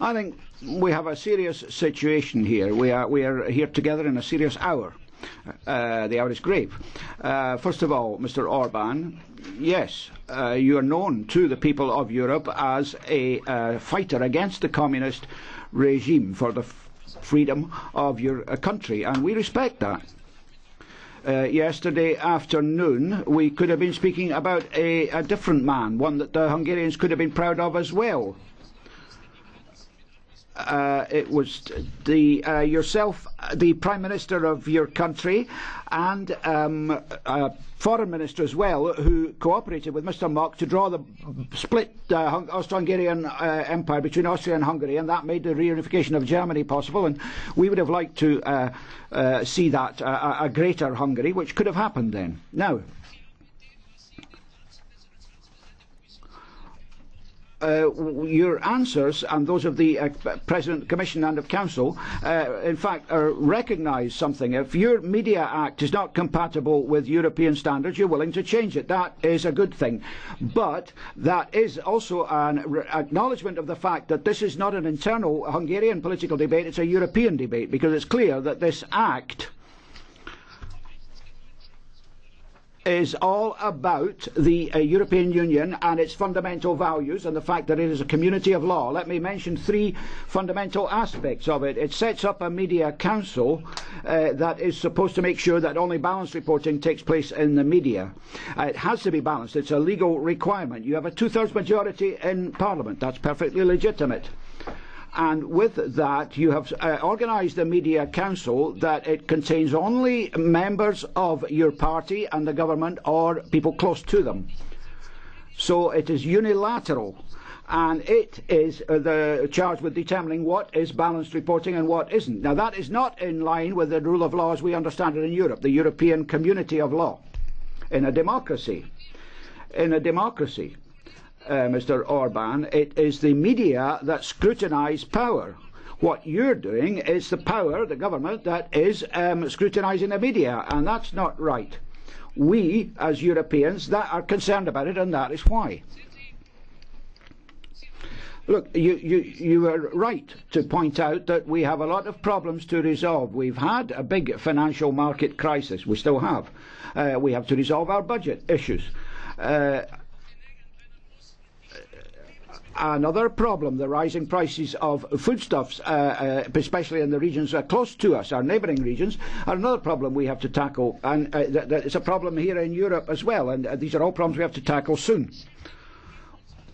I think we have a serious situation here. We are here together in a serious hour. The hour is grave. First of all, Mr Orban, yes, you are known to the people of Europe as a fighter against the communist regime for the freedom of your country, and we respect that. Yesterday afternoon we could have been speaking about a different man, one that the Hungarians could have been proud of as well. It was yourself, the Prime Minister of your country, and a Foreign Minister as well, who cooperated with Mr Mock to draw the split Austro-Hungarian Empire between Austria and Hungary, and that made the reunification of Germany possible. And we would have liked to see that a greater Hungary, which could have happened then. Now, your answers and those of the President, Commission and of Council, in fact, recognise something. If your Media Act is not compatible with European standards, you're willing to change it. That is a good thing. But that is also an acknowledgement of the fact that this is not an internal Hungarian political debate, it's a European debate, because it's clear that this act is all about the European Union and its fundamental values and the fact that it is a community of law. Let me mention three fundamental aspects of it. It sets up a media council that is supposed to make sure that only balanced reporting takes place in the media. It has to be balanced. It's a legal requirement. You have a two-thirds majority in Parliament. That's perfectly legitimate. And with that, you have organised the Media Council that it contains only members of your party and the government or people close to them. So it is unilateral, and it is charged with determining what is balanced reporting and what isn't. Now, that is not in line with the rule of law as we understand it in Europe, the European community of law. In a democracy, Mr Orban, it is the media that scrutinise power. What you're doing is the power, the government, that is scrutinising the media, and that's not right. We, as Europeans, that are concerned about it, and that is why. Look, you are right to point out that we have a lot of problems to resolve. We've had a big financial market crisis. We still have. We have to resolve our budget issues. Another problem, the rising prices of foodstuffs, especially in the regions close to us, our neighbouring regions, are another problem we have to tackle. And it's a problem here in Europe as well, and these are all problems we have to tackle soon.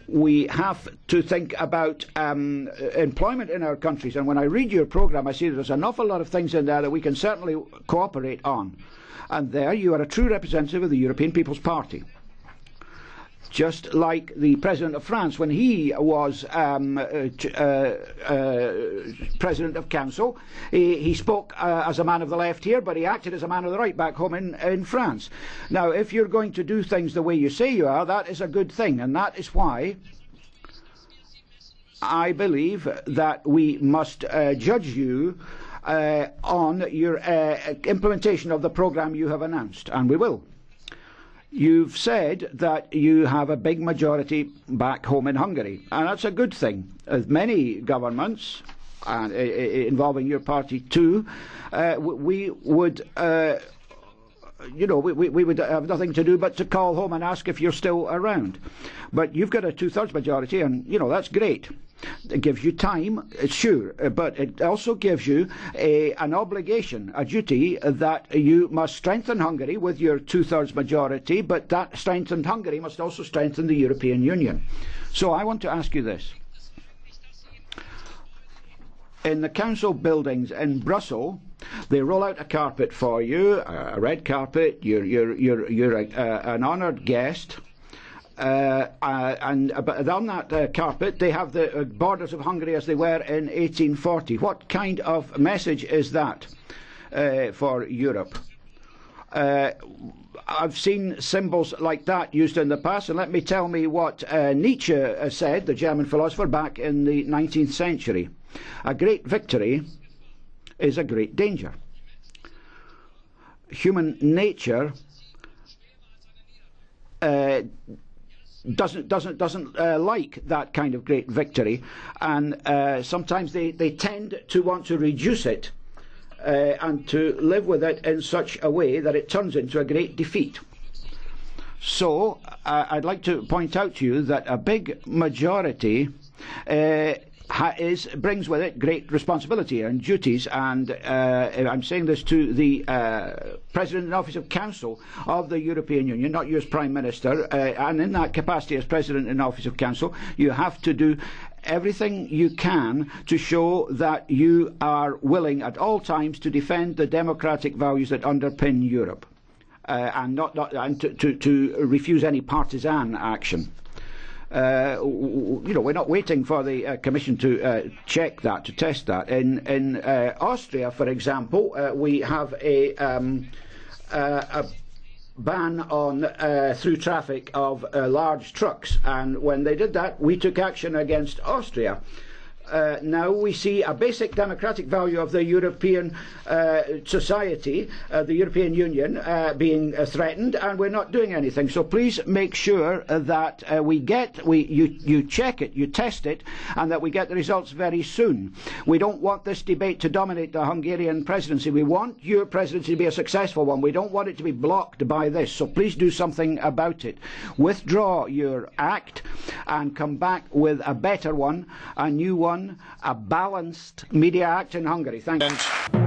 We have to think about employment in our countries, and when I read your programme, I see there's an awful lot of things in there that we can certainly cooperate on. And there you are a true representative of the European People's Party. Just like the President of France, when he was President of Council, he spoke as a man of the left here, but he acted as a man of the right back home in France. Now, if you're going to do things the way you say you are, that is a good thing, and that is why I believe that we must judge you on your implementation of the programme you have announced, and we will. You've said that you have a big majority back home in Hungary, and that's a good thing. Many governments, involving your party too, we would, we would have nothing to do but to call home and ask if you're still around. But you've got a two-thirds majority, and that's great. It gives you time, sure, but it also gives you an obligation, a duty that you must strengthen Hungary with your two-thirds majority, but that strengthened Hungary must also strengthen the European Union. So I want to ask you this. In the council buildings in Brussels, they roll out a carpet for you, a red carpet. You're an honoured guest. And on that carpet they have the borders of Hungary as they were in 1840. What kind of message is that for Europe? I've seen symbols like that used in the past, and let me tell me what Nietzsche said, the German philosopher, back in the 19th century. A great victory is a great danger. Human nature doesn't like that kind of great victory, and sometimes they tend to want to reduce it and to live with it in such a way that it turns into a great defeat. So I'd like to point out to you that a big majority brings with it great responsibility and duties, and I'm saying this to the President in Office of Council of the European Union, not you as Prime Minister, and in that capacity as President in Office of Council, you have to do everything you can to show that you are willing at all times to defend the democratic values that underpin Europe, and to refuse any partisan action. We're not waiting for the Commission to check that, to test that. In Austria, for example, we have a ban on through traffic of large trucks, and when they did that, we took action against Austria. Now we see a basic democratic value of the European society, the European Union, being threatened, and we're not doing anything. So please make sure that you check it, you test it, and that we get the results very soon. We don't want this debate to dominate the Hungarian presidency. We want your presidency to be a successful one. We don't want it to be blocked by this. So please do something about it. Withdraw your act and come back with a better one, a new one, a balanced media act in Hungary. Thank you.